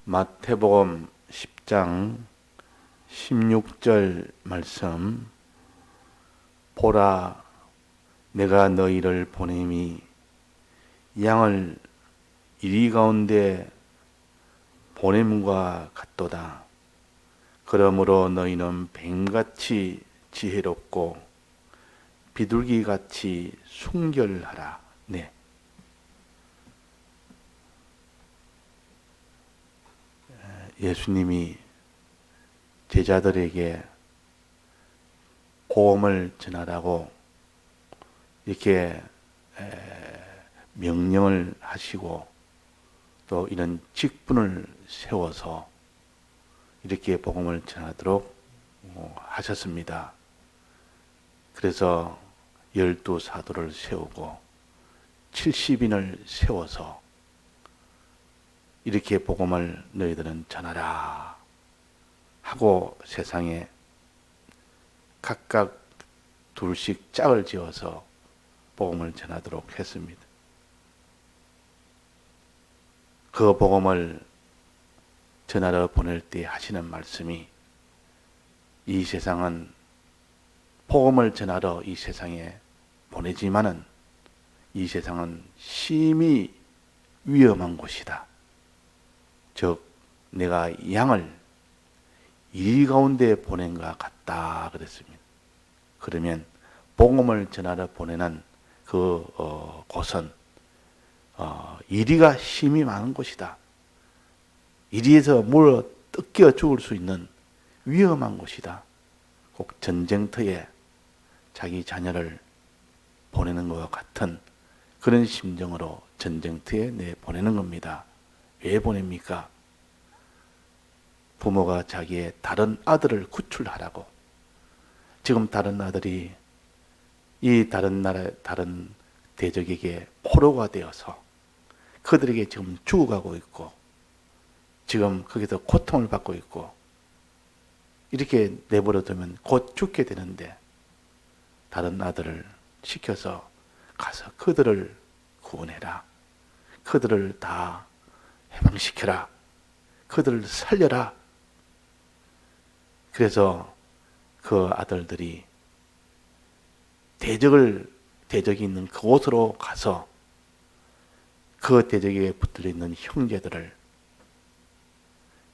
마태복음 10장 16절 말씀. 보라, 내가 너희를 보냄이 양을 이리 가운데 보냄과 같도다. 그러므로 너희는 뱀같이 지혜롭고 비둘기같이 순결하라. 네. 예수님이 제자들에게 복음을 전하라고 이렇게 명령을 하시고 또 이런 직분을 세워서 이렇게 복음을 전하도록 하셨습니다. 그래서 12사도를 세우고 70인을 세워서 이렇게 복음을 너희들은 전하라 하고 세상에 각각 둘씩 짝을 지어서 복음을 전하도록 했습니다. 그 복음을 전하러 보낼 때 하시는 말씀이, 이 세상은 복음을 전하러 이 세상에 보내지만은 이 세상은 심히 위험한 곳이다. 즉 내가 양을 이리 가운데 보낸 것 같다 그랬습니다. 그러면 복음을 전하러 보내는 그 곳은 이리가 힘이 많은 곳이다. 이리에서 물어 뜯겨 죽을 수 있는 위험한 곳이다. 꼭 전쟁터에 자기 자녀를 보내는 것과 같은 그런 심정으로 전쟁터에 보내는 겁니다. 왜 보냅니까? 부모가 자기의 다른 아들을 구출하라고. 지금 다른 아들이 이 다른 나라, 다른 대적에게 포로가 되어서 그들에게 지금 죽어가고 있고, 지금 거기서 고통을 받고 있고, 이렇게 내버려 두면 곧 죽게 되는데, 다른 아들을 시켜서 가서 그들을 구원해라. 그들을 다 해방시켜라. 그들을 살려라. 그래서 그 아들들이 대적이 있는 그곳으로 가서 그 대적에 붙들려 있는 형제들을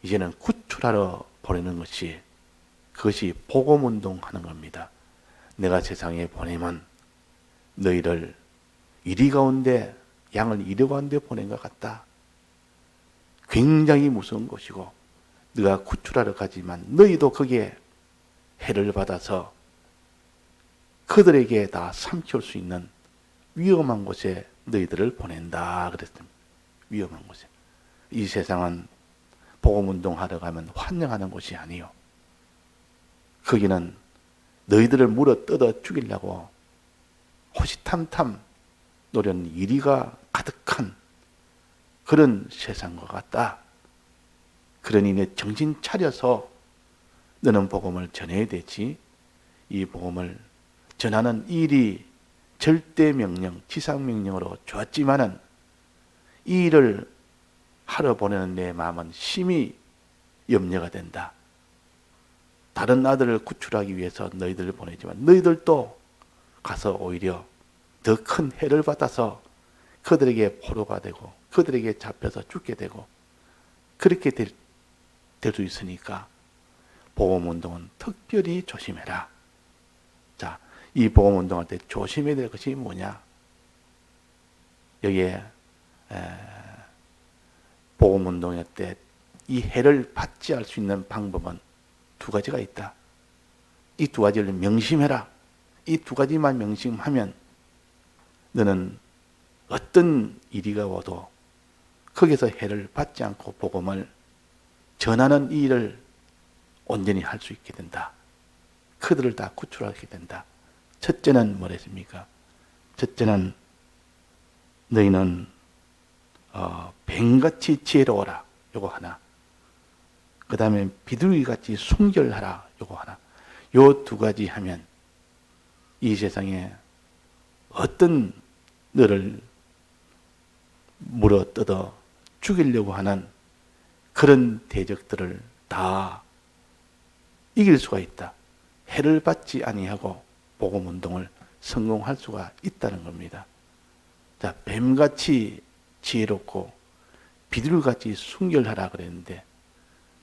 이제는 구출하러 보내는 것이, 그것이 복음운동하는 겁니다. 내가 세상에 보내면 너희를 이리 가운데, 양을 이리 가운데 보낸 것 같다. 굉장히 무서운 것이고, 네가 구출하러 가지만 너희도 거기에 해를 받아서 그들에게 다 삼킬 수 있는 위험한 곳에 너희들을 보낸다 그랬습니다. 위험한 곳에. 이 세상은 복음운동하러 가면 환영하는 곳이 아니요, 거기는 너희들을 물어 뜯어 죽이려고 호시탐탐 노련 이리가 가득한 그런 세상과 같다. 그러니 내 정신 차려서 너는 복음을 전해야 되지. 이 복음을 전하는 일이 절대 명령, 지상 명령으로 좋았지만은 이 일을 하러 보내는 내 마음은 심히 염려가 된다. 다른 아들을 구출하기 위해서 너희들을 보내지만 너희들도 가서 오히려 더 큰 해를 받아서 그들에게 포로가 되고 그들에게 잡혀서 죽게 되고 그렇게 될 수 있으니까 복음운동은 특별히 조심해라. 자, 이 복음운동할 때 조심해야 될 것이 뭐냐? 여기에 복음운동할 때 이 해를 받지 할 수 있는 방법은 두 가지가 있다. 이 두 가지를 명심해라. 이 두 가지만 명심하면 너는 어떤 이리가 와도 거기서 해를 받지 않고 복음을 전하는 이 일을 온전히 할 수 있게 된다. 그들을 다 구출하게 된다. 첫째는 뭐랬습니까? 첫째는 너희는 뱀같이 지혜로워라. 요거 하나. 그 다음에 비둘기같이 순결하라. 요거 하나. 요 두 가지 하면 이 세상에 어떤 너를 물어뜯어 죽이려고 하는 그런 대적들을 다 이길 수가 있다. 해를 받지 아니하고 복음 운동을 성공할 수가 있다는 겁니다. 자, 뱀같이 지혜롭고 비둘기같이 순결하라 그랬는데,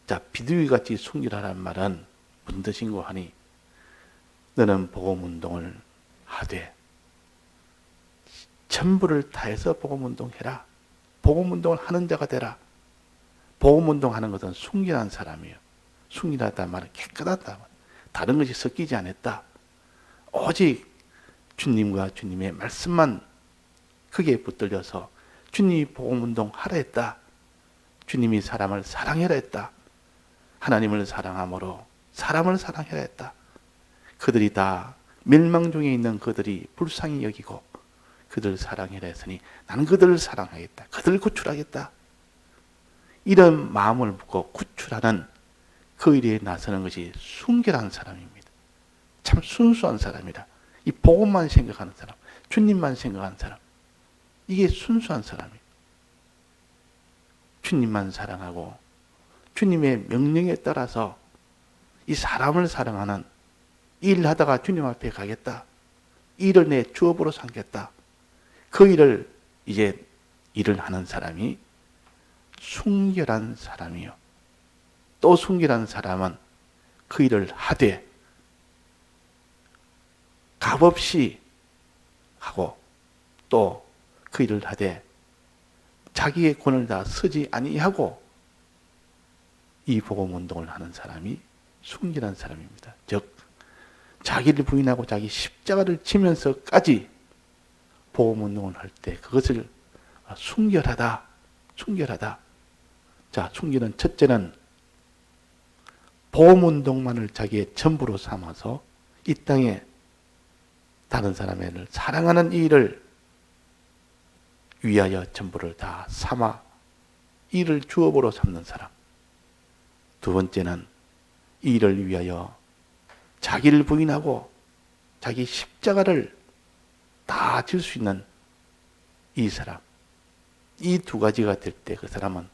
자, 비둘기같이 순결하란 말은 무슨 뜻인고 하니, 너는 복음 운동을 하되 전부를 다해서 복음 운동해라. 복음 운동을 하는 자가 되라. 복음 운동하는 것은 순결한 사람이에요. 순결하다는 말은 깨끗하다. 다른 것이 섞이지 않았다. 오직 주님과 주님의 말씀만 크게 붙들려서 주님이 복음 운동 하라 했다. 주님이 사람을 사랑해라 했다. 하나님을 사랑함으로 사람을 사랑해라 했다. 그들이 다 멸망 중에 있는 그들이 불쌍히 여기고 그들을 사랑해라 했으니 나는 그들을 사랑하겠다. 그들을 구출하겠다. 이런 마음을 묻고 구출하는 그 일에 나서는 것이 순결한 사람입니다. 참 순수한 사람이라. 이 복음만 생각하는 사람, 주님만 생각하는 사람, 이게 순수한 사람이에요. 주님만 사랑하고 주님의 명령에 따라서 이 사람을 사랑하는, 일하다가 주님 앞에 가겠다. 일을 내 주업으로 삼겠다. 그 일을 이제 일을 하는 사람이 순결한 사람이요. 또 순결한 사람은 그 일을 하되 값없이 하고 또 그 일을 하되 자기의 권을 다 쓰지 아니하고 이 복음 운동을 하는 사람이 순결한 사람입니다. 즉 자기를 부인하고 자기 십자가를 지면서까지 복음 운동을 할 때 그것을 순결하다. 순결하다. 자, 순결은 첫째는 복음 운동만을 자기의 전부로 삼아서 이 땅에 다른 사람을 사랑하는 이 일을 위하여 전부를 다 삼아 이를 주업으로 삼는 사람. 두 번째는 이 일을 위하여 자기를 부인하고 자기 십자가를 다 질 수 있는 이 사람. 이 두 가지가 될 때 그 사람은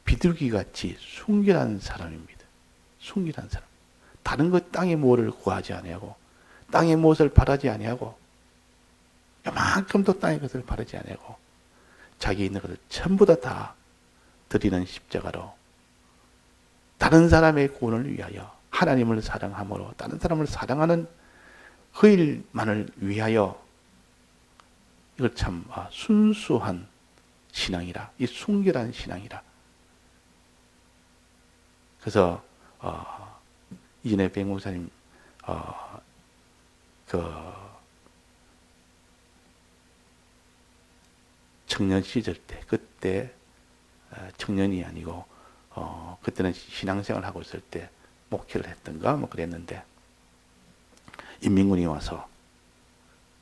비둘기같이 순결한 사람입니다. 순결한 사람. 다른 것 땅에 뭐를 구하지 아니하고 땅에 무엇을 바라지 아니하고 요만큼도 땅의 것을 바라지 아니하고 자기 있는 것을 전부 다 드리는 십자가로 다른 사람의 구원을 위하여 하나님을 사랑함으로 다른 사람을 사랑하는 그 일만을 위하여 이걸 참 순수한 신앙이라, 이 순결한 신앙이라. 그래서 이전에 백목사님 청년 시절 때, 그때 청년이 아니고 그때는 신앙생활을 하고 있을 때 목회를 했던가 뭐 그랬는데 인민군이 와서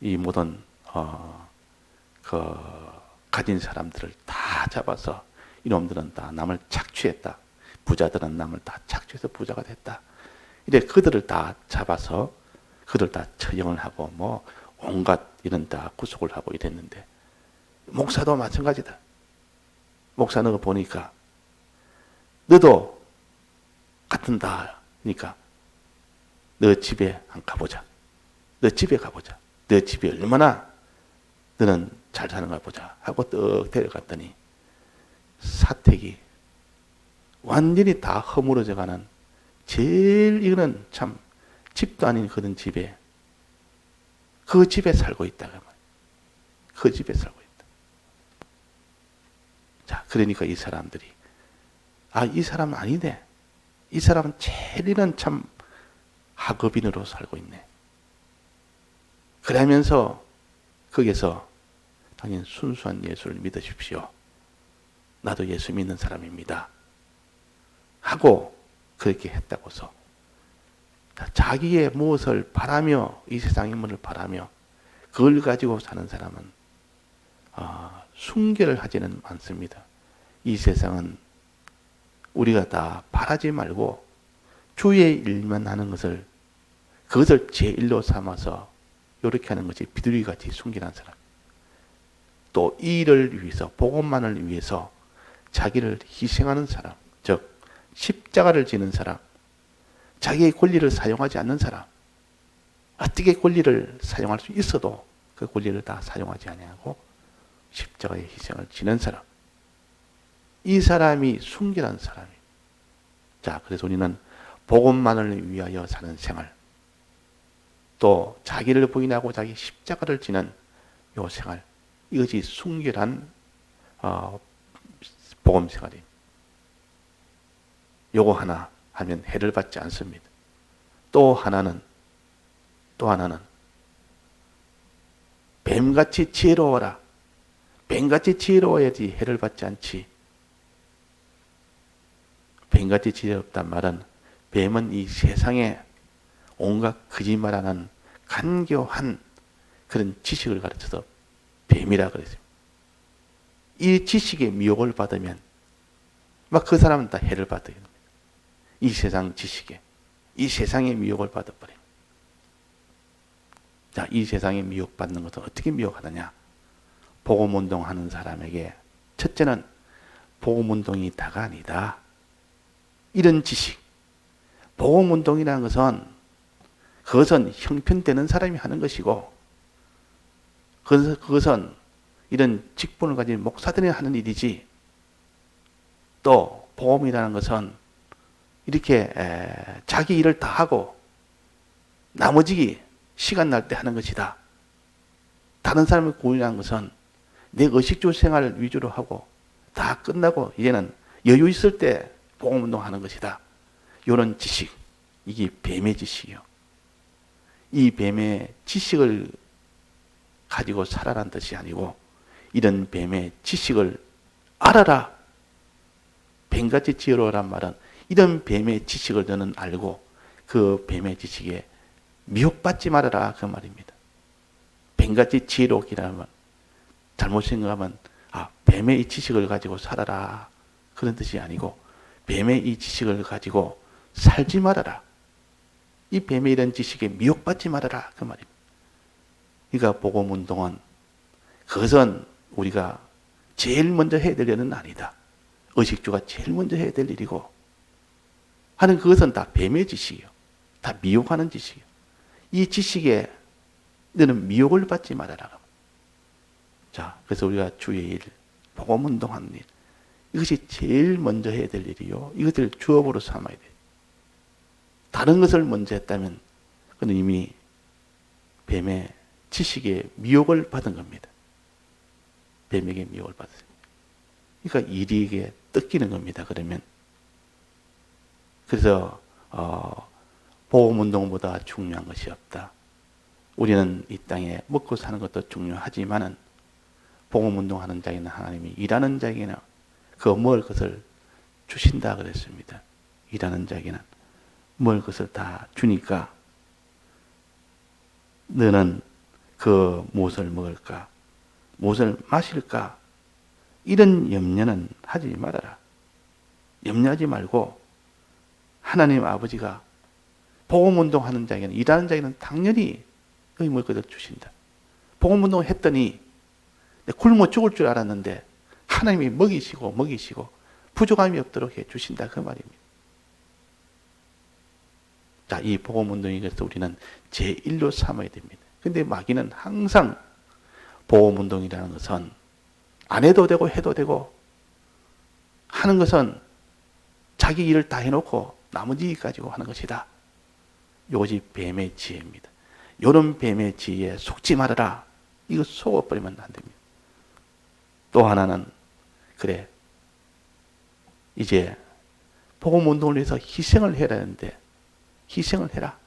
이 모든 가진 사람들을 다 잡아서 이놈들은 다 남을 착취했다. 부자들은 남을 다 착취해서 부자가 됐다. 이래 그들을 다 잡아서 그들 다 처형을 하고 뭐 온갖 이런 다 구속을 하고 이랬는데 목사도 마찬가지다. 목사 너가 보니까 너도 같은다. 그러니까 너 집에 한 가보자. 너 집에 가보자. 너 집이 얼마나 너는 잘 사는가 보자 하고 떡 데려갔더니 사택이 완전히 다 허물어져가는 제일 이거는 참 집도 아닌 그런 집에 그 집에 살고 있다. 그 집에 살고 있다. 자, 그러니까 이 사람들이 이 사람은 아니네. 이 사람은 제일은 참 학업인으로 살고 있네. 그러면서 거기서 당연히 순수한 예수를 믿으십시오. 나도 예수 믿는 사람입니다. 하고 그렇게 했다고서 자기의 무엇을 바라며 이 세상의 문을 바라며 그걸 가지고 사는 사람은 순결을 하지는 않습니다. 이 세상은 우리가 다 바라지 말고 주의 일만 하는 것을 그것을 제1로 삼아서 이렇게 하는 것이 비둘기같이 순결한 사람. 또 이 일을 위해서 복음만을 위해서 자기를 희생하는 사람, 즉 십자가를 지는 사람, 자기의 권리를 사용하지 않는 사람, 어떻게 권리를 사용할 수 있어도 그 권리를 다 사용하지 아니하고 십자가의 희생을 지는 사람, 이 사람이 순결한 사람이에요. 자, 그래서 우리는 복음만을 위하여 사는 생활, 또 자기를 부인하고 자기 십자가를 지는 요 생활, 이것이 순결한 복음 생활입니다. 요거 하나 하면 해를 받지 않습니다. 또 하나는 뱀같이 지혜로워라. 뱀같이 지혜로워야지 해를 받지 않지. 뱀같이 지혜롭단 말은 뱀은 이 세상에 온갖 거짓말하는 간교한 그런 지식을 가르쳐서 뱀이라 그랬어요. 이 지식의 미혹을 받으면 막 그 사람은 다 해를 받게 됩니다. 이 세상 지식에, 이 세상의 미혹을 받아버립니다. 자, 이 세상에 미혹받는 것은 어떻게 미혹하느냐? 복음운동하는 사람에게 첫째는 복음운동이 다가 아니다. 이런 지식. 복음운동이라는 것은 그것은 형편되는 사람이 하는 것이고 그것은 이런 직분을 가진 목사들이 하는 일이지, 또 복음이라는 것은 이렇게 자기 일을 다 하고 나머지 시간 날 때 하는 것이다. 다른 사람을 구원하는 것은 내 의식주 생활을 위주로 하고 다 끝나고 이제는 여유 있을 때 복음운동하는 것이다. 이런 지식, 이게 뱀의 지식이요. 이 뱀의 지식을 가지고 살아란 뜻이 아니고 이런 뱀의 지식을 알아라. 뱀같이 지혜로워란 말은 이런 뱀의 지식을 너는 알고 그 뱀의 지식에 미혹받지 말아라, 그 말입니다. 뱀같이 지혜롭기라면 잘못 생각하면 뱀의 이 지식을 가지고 살아라, 그런 뜻이 아니고 뱀의 이 지식을 가지고 살지 말아라. 이 뱀의 이런 지식에 미혹받지 말아라, 그 말입니다. 그러니까 복음운동은 그것은 우리가 제일 먼저 해야 될 일은 아니다. 의식주가 제일 먼저 해야 될 일이고 하는 그것은 다 뱀의 지식이요. 다 미혹하는 지식이요. 이 지식에 너는 미혹을 받지 말아라. 자, 그래서 우리가 주의 일, 복음운동하는 일, 이것이 제일 먼저 해야 될 일이요. 이것을 주업으로 삼아야 돼. 다른 것을 먼저 했다면 그는 이미 뱀의 지식에 미혹을 받은 겁니다. 뱀에게 미혹을 받았어요. 그러니까 이리에게 뜯기는 겁니다. 그러면 그래서 복음운동보다 중요한 것이 없다. 우리는 이 땅에 먹고 사는 것도 중요하지만은 복음운동하는 자에게는 하나님이 일하는 자에게는 그 먹을 것을 주신다 그랬습니다. 일하는 자에게는 먹을 것을 다 주니까 너는 그 무엇을 먹을까? 무엇을 마실까? 이런 염려는 하지 말아라. 염려하지 말고 하나님 아버지가 복음운동하는 자에게는, 일하는 자에게는 당연히 먹을 것을 주신다. 복음운동을 했더니 굶어 죽을 줄 알았는데 하나님이 먹이시고 부족함이 없도록 해주신다, 그 말입니다. 자, 이 복음운동에 대해서 우리는 제1로 삼아야 됩니다. 근데 마귀는 항상 복음운동이라는 것은 안 해도 되고 해도 되고 하는 것은 자기 일을 다 해놓고 나머지 일 가지고 하는 것이다. 이것이 뱀의 지혜입니다. 이런 뱀의 지혜에 속지 말아라. 이거 속아버리면 안 됩니다. 또 하나는 그래, 이제 복음운동을 위해서 희생을 해야 하는데 희생을 해라.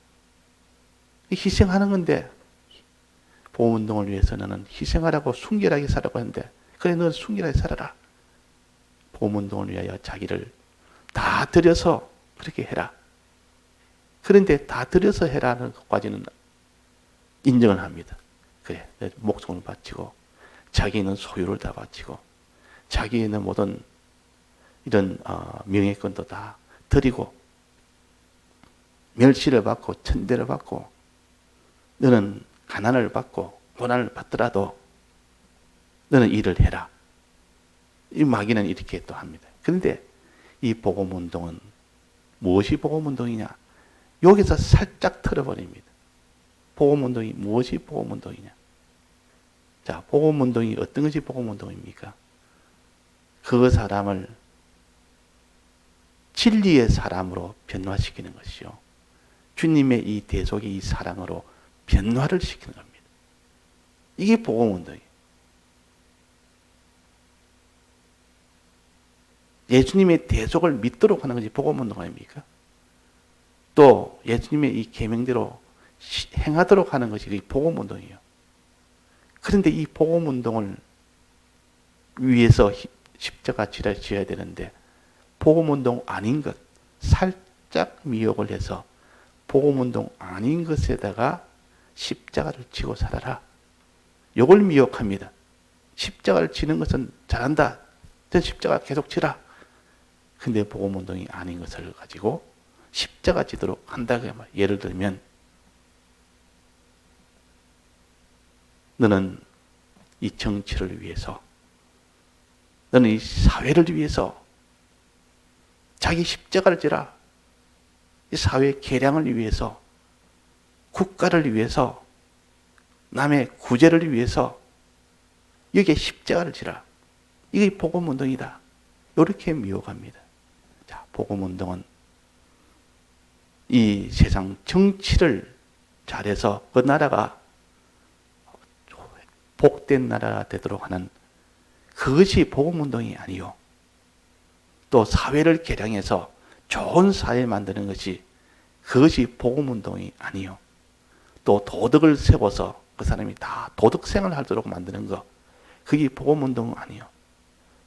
희생하는 건데 복음운동을 위해서 너는 희생하라고 순결하게 살라고 하는데 그래, 너는 순결하게 살아라. 복음운동을 위하여 자기를 다 들여서 그렇게 해라. 그런데 다 들여서 해라는 것까지는 인정을 합니다. 그래, 내 목숨을 바치고 자기는 소유를 다 바치고 자기는 모든 이런 명예권도 다 드리고 멸시를 받고 천대를 받고 너는 가난을 받고 고난을 받더라도 너는 일을 해라. 이 마귀는 이렇게 또 합니다. 그런데 이 복음운동은 무엇이 복음운동이냐? 여기서 살짝 틀어버립니다. 복음운동이 무엇이 복음운동이냐? 자, 복음운동이 어떤 것이 복음운동입니까? 그 사람을 진리의 사람으로 변화시키는 것이요. 주님의 이 대속의 이 사랑으로 변화를 시키는 겁니다. 이게 복음운동이에요. 예수님의 대속을 믿도록 하는 것이 복음운동 아닙니까? 또 예수님의 이 계명대로 행하도록 하는 것이 복음운동이에요. 그런데 이 복음운동을 위해서 십자가 지어야 되는데 복음운동 아닌 것, 살짝 미혹을 해서 복음운동 아닌 것에다가 십자가를 지고 살아라. 이걸 미혹합니다. 십자가를 지는 것은 잘한다. 십자가 계속 지라. 근데 복음운동이 아닌 것을 가지고 십자가 지도록 한다. 예를 들면 너는 이 정치를 위해서, 너는 이 사회를 위해서 자기 십자가를 지라. 이 사회 개량을 위해서, 국가를 위해서, 남의 구제를 위해서 여기에 십자가를 지라. 이게 복음운동이다. 이렇게 미혹합니다. 자, 복음운동은 이 세상 정치를 잘해서 그 나라가 복된 나라가 되도록 하는 그것이 복음운동이 아니요. 또 사회를 개량해서 좋은 사회 만드는 것이 그것이 복음운동이 아니요. 또 도덕을 세워서 그 사람이 다 도덕생활을 하도록 만드는 것, 그게 복음운동 아니요.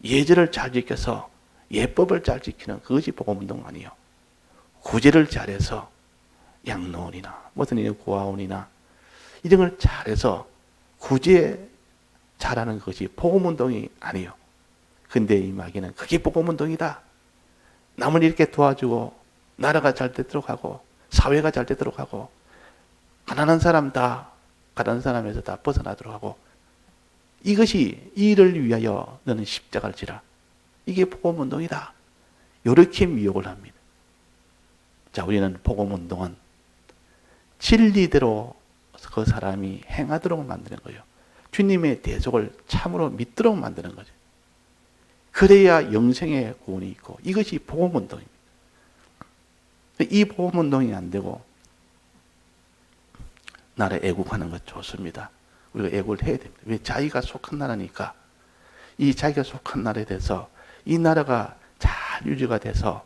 예절을 잘 지켜서 예법을 잘 지키는 그것이 복음운동 아니요. 구제를 잘해서 양로원이나 무슨 고아원이나 이런 걸 잘해서 구제 잘하는 것이 복음운동이 아니요. 근데 이 마귀는 그게 복음운동이다. 남을 이렇게 도와주고 나라가 잘 되도록 하고 사회가 잘 되도록 하고 가난한 사람 다 가난한 사람에서 다 벗어나도록 하고 이것이 이를 위하여 너는 십자가를 지라. 이게 복음운동이다. 이렇게 미혹을 합니다. 자, 우리는 복음운동은 진리대로 그 사람이 행하도록 만드는 거예요. 주님의 대속을 참으로 믿도록 만드는 거죠. 그래야 영생의 구원이 있고 이것이 복음운동입니다. 이 복음운동이 안 되고 나라 애국하는 것 좋습니다. 우리가 애국을 해야 됩니다. 왜? 자기가 속한 나라니까. 이 자기가 속한 나라에 대해서 이 나라가 잘 유지가 돼서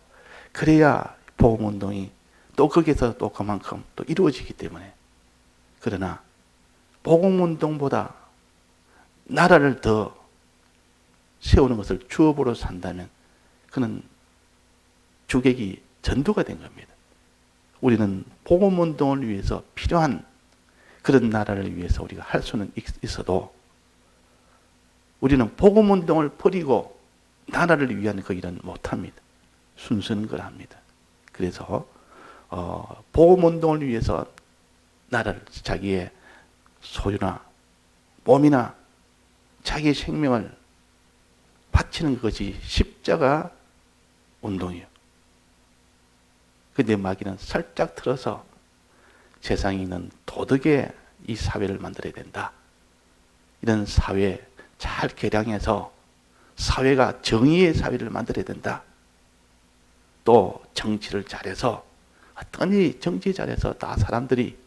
그래야 복음운동이 또 거기서 또 그만큼 또 이루어지기 때문에. 그러나 복음운동보다 나라를 더 세우는 것을 주업으로 산다면 그는 주객이 전도가 된 겁니다. 우리는 복음운동을 위해서 필요한 그런 나라를 위해서 우리가 할 수는 있어도 우리는 복음운동을 버리고 나라를 위한 그 일은 못합니다. 순서는 걸 합니다. 그래서 복음운동을 위해서 나라를 자기의 소유나 몸이나 자기의 생명을 바치는 것이 십자가 운동이에요. 근데 마귀는 살짝 틀어서 세상에 있는 도덕의 이 사회를 만들어야 된다. 이런 사회 잘 개량해서 사회가 정의의 사회를 만들어야 된다. 또 정치를 잘해서 어떤 이 정치 잘해서 다 사람들이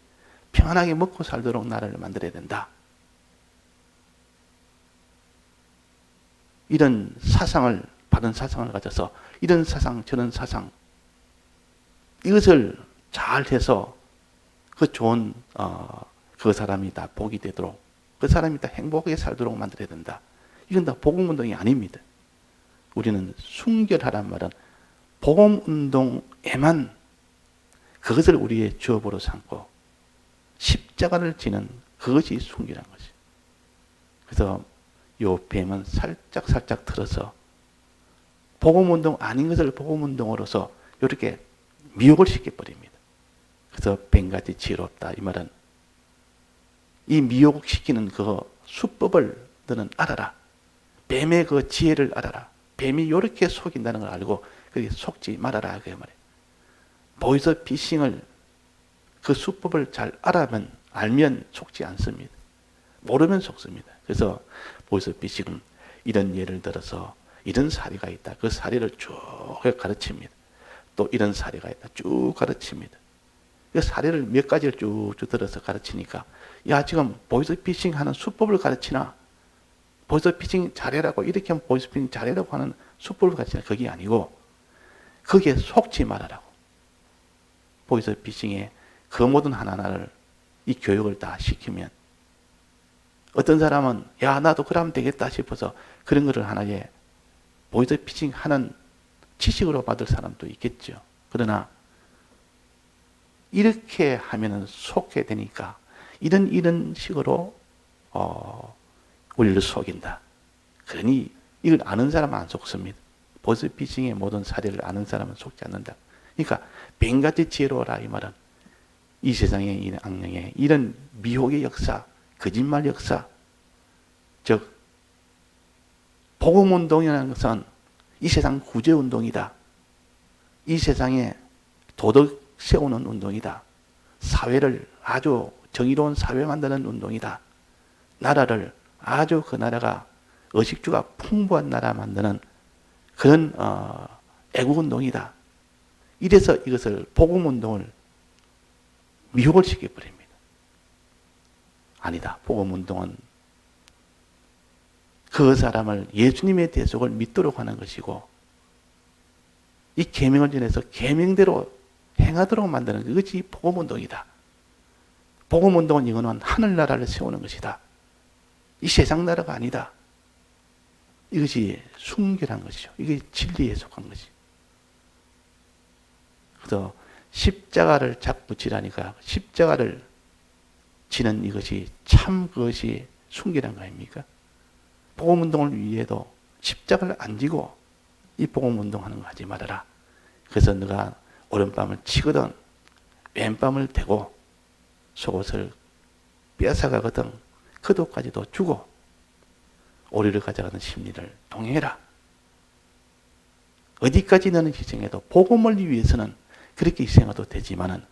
평안하게 먹고 살도록 나라를 만들어야 된다. 이런 사상을, 바른 사상을 가져서 이런 사상 저런 사상 이것을 잘 해서 그 좋은 그 사람이 다 복이 되도록 그 사람이 다 행복하게 살도록 만들어야 된다. 이건 다 복음운동이 아닙니다. 우리는 순결하란 말은 복음운동에만 그것을 우리의 주업으로 삼고 십자가를 지는 그것이 순결한 것이. 그래서 요 뱀은 살짝 틀어서 복음운동 아닌 것을 복음운동으로서 이렇게 미혹을 시켜버립니다. 그래서 뱀같이 지혜롭다. 이 말은 이 미혹시키는 그 수법을 너는 알아라. 뱀의 그 지혜를 알아라. 뱀이 이렇게 속인다는 걸 알고 그렇게 속지 말아라 그 말이에요. 보이스 피싱을 그 수법을 잘 알면 속지 않습니다. 모르면 속습니다. 그래서 보이스 피싱은 이런 예를 들어서 이런 사례가 있다. 그 사례를 쭉 가르칩니다. 또 이런 사례가 있다. 쭉 가르칩니다. 그 사례를 몇 가지를 쭉쭉 들어서 가르치니까 야 지금 보이스 피싱 하는 수법을 가르치나? 보이스 피싱 잘해라고 이렇게 하면 보이스 피싱 잘해라고 하는 수법을 가르치나? 그게 아니고 거기에 속지 말아라고. 보이스 피싱의 그 모든 하나하나를 이 교육을 다 시키면 어떤 사람은 야 나도 그러면 되겠다 싶어서 그런 거를 하나의 보이스 피싱 하는 지식으로 받을 사람도 있겠죠. 그러나 이렇게 하면은 속게 되니까 이런 식으로 우리를 속인다. 그러니 이걸 아는 사람은 안 속습니다. 보이스 피싱의 모든 사례를 아는 사람은 속지 않는다. 그러니까 뱀같이 지혜로워라 이 말은 이 세상의 이 악령의 이런 미혹의 역사, 거짓말 역사, 즉 복음운동이라는 것은 이 세상 구제운동이다. 이 세상에 도덕 세우는 운동이다. 사회를 아주 정의로운 사회 만드는 운동이다. 나라를 아주 그 나라가 의식주가 풍부한 나라 만드는 그런 애국운동이다. 이래서 이것을 복음운동을 미혹을 시켜버립니다. 아니다. 복음운동은 그 사람을 예수님의 대속을 믿도록 하는 것이고 이 계명을 전해서 계명대로 행하도록 만드는 그것이 복음운동이다. 복음운동은 이거는 하늘나라를 세우는 것이다. 이 세상 나라가 아니다. 이것이 순결한 것이죠. 이게 진리에 속한 것이죠. 그래서 십자가를 자꾸 지라니까 십자가를 지는 이것이 참 그것이 순결한 거 아닙니까? 복음운동을 위해도 십자가를 안 지고 이 복음운동하는 거 하지 말아라. 그래서 너가 오른밤을 치거든 왼밤을 대고 속옷을 빼앗아가거든 그 돈까지도 주고 오리를 가져가는 심리를 동행해라. 어디까지 너는 희생해도 복음을 위해서는 그렇게 희생해도 되지만은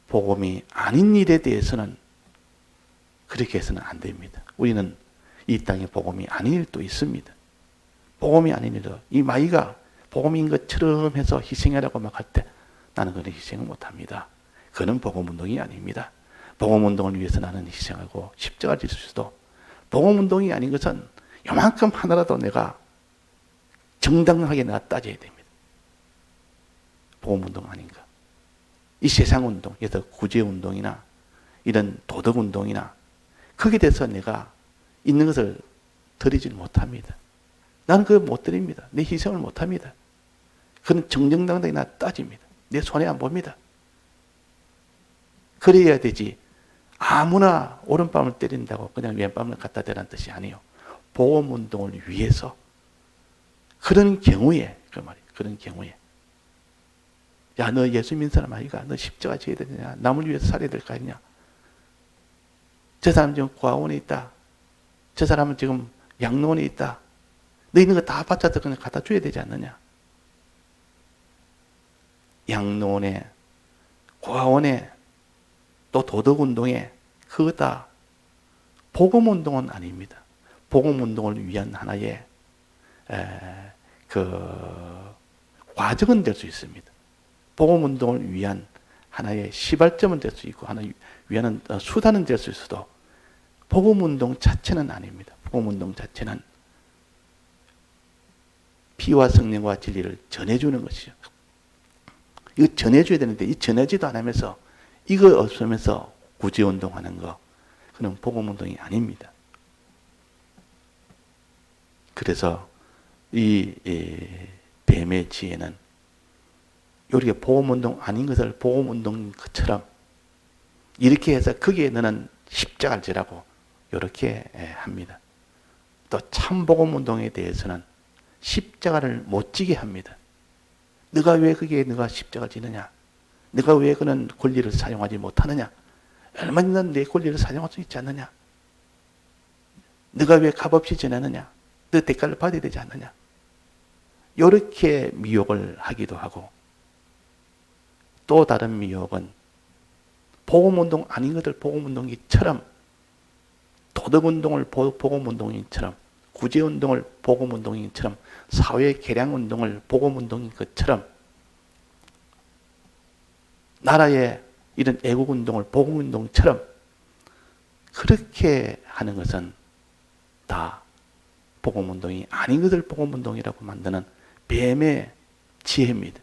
복음이 아닌 일에 대해서는 그렇게 해서는 안 됩니다. 우리는 이 땅에 복음이 아닌 일도 있습니다. 복음이 아닌 일도 이 마이가 복음인 것처럼 해서 희생하라고 막 할 때 나는 그런 희생을 못합니다. 그는 복음운동이 아닙니다. 복음운동을 위해서 나는 희생하고 십자가를 질 수도 복음운동이 아닌 것은 요만큼 하나라도 내가 정당하게 내가 따져야 됩니다. 복음운동 아닌가. 이 세상운동, 예를 들어 구제운동이나 이런 도덕운동이나 거기에 대해서 내가 있는 것을 드리지 못합니다. 나는 그걸 못 드립니다. 내 희생을 못합니다. 그건 정정당당히 나 따집니다. 내 손에 안 봅니다. 그래야 되지. 아무나 오른밤을 때린다고 그냥 왼밤을 갖다 대라는 뜻이 아니에요. 복음운동을 위해서 그런 경우에 그 말이에요. 그런 경우에 야, 너 예수 믿는 사람 아니가? 너 십자가 지어야 되느냐? 남을 위해서 살아야 될 거 아니냐? 저 사람 지금 고아원에 있다. 저 사람은 지금 양로원에 있다. 너 있는 거 다 바쳐서 그냥 갖다 줘야 되지 않느냐? 양로원에, 고아원에, 또 도덕운동에 그거 다 복음운동은 아닙니다. 복음운동을 위한 하나의 그 과정은 될 수 있습니다. 복음운동을 위한 하나의 시발점은 될 수 있고 하나의 위한 수단은 될 수 있어도 복음운동 자체는 아닙니다. 복음운동 자체는 피와 성령과 진리를 전해주는 것이죠. 이거 전해줘야 되는데 이 전해지도 안 하면서 이거 없으면서 구제운동하는 거 그건 복음운동이 아닙니다. 그래서 이 뱀의 지혜는 이렇게 복음운동 아닌 것을 복음운동인 것처럼 이렇게 해서 거기에 너는 십자가를 지라고 이렇게 합니다. 또 참 복음운동에 대해서는 십자가를 못 지게 합니다. 너가 왜 거기에 너가 십자가 지느냐? 너가 왜 그런 권리를 사용하지 못하느냐? 얼마나 내 권리를 사용할 수 있지 않느냐? 너가 왜 값없이 지내느냐? 너 대가를 받아야 되지 않느냐? 이렇게 미혹을 하기도 하고, 또 다른 미혹은 복음운동 아닌 것들 복음운동기처럼, 도덕운동을 복음운동인처럼, 구제운동을 복음운동인처럼, 사회개량운동을 복음운동인 것처럼, 나라의 이런 애국운동을 복음운동처럼 그렇게 하는 것은 다 복음운동이 아닌 것을 복음운동이라고 만드는 뱀의 지혜입니다.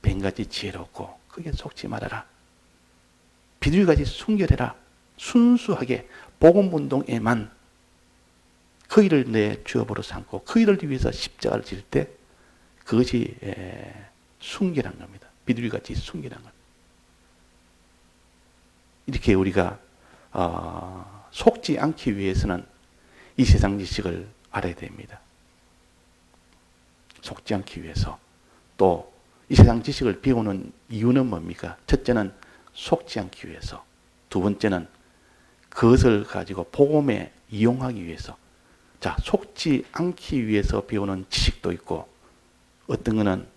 뱀같이 지혜롭고 크게 속지 말아라. 비둘기같이 순결해라. 순수하게 복음운동에만 그 일을 내 주업으로 삼고 그 일을 위해서 십자가를 질 때 그것이 순결한 겁니다. 비둘기같이 순결한 겁니다. 이렇게 우리가 속지 않기 위해서는 이 세상 지식을 알아야 됩니다. 속지 않기 위해서. 또 이 세상 지식을 배우는 이유는 뭡니까? 첫째는 속지 않기 위해서. 두 번째는 그것을 가지고 복음에 이용하기 위해서. 자, 속지 않기 위해서 배우는 지식도 있고, 어떤 거는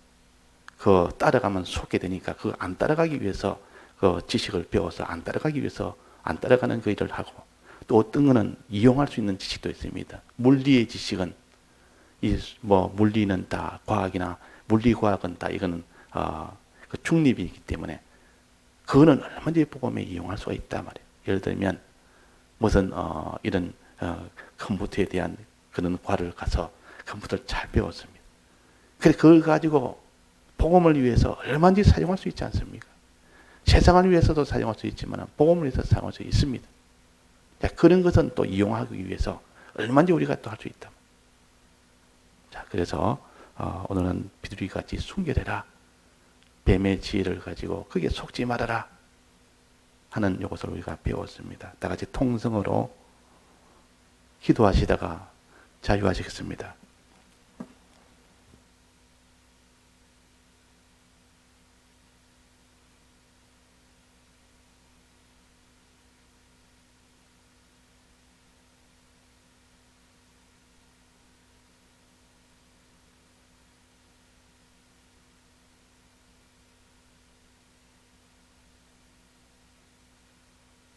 그 따라가면 속게 되니까 그 안 따라가기 위해서 그 지식을 배워서 안 따라가기 위해서 안 따라가는 그 일을 하고, 또 어떤 거는 이용할 수 있는 지식도 있습니다. 물리의 지식은 물리는 다 과학이나 물리과학은 다 이거는 그 중립이기 때문에 그거는 얼마든지 복음에 이용할 수가 있단 말이에요. 예를 들면 무슨 이런 컴퓨터에 대한 그런 과를 가서 컴퓨터를 잘 배웠습니다. 그래서 그걸 가지고 복음을 위해서 얼마든지 사용할 수 있지 않습니까? 세상을 위해서도 사용할 수 있지만 복음을 위해서 사용할 수 있습니다. 자, 그런 것은 또 이용하기 위해서 얼마든지 우리가 또 할 수 있다. 자, 그래서 오늘은 비둘기같이 순결해라. 뱀의 지혜를 가지고 거기에 속지 말아라 하는 이것을 우리가 배웠습니다. 다 같이 통성으로 기도하시다가 자유하시겠습니다.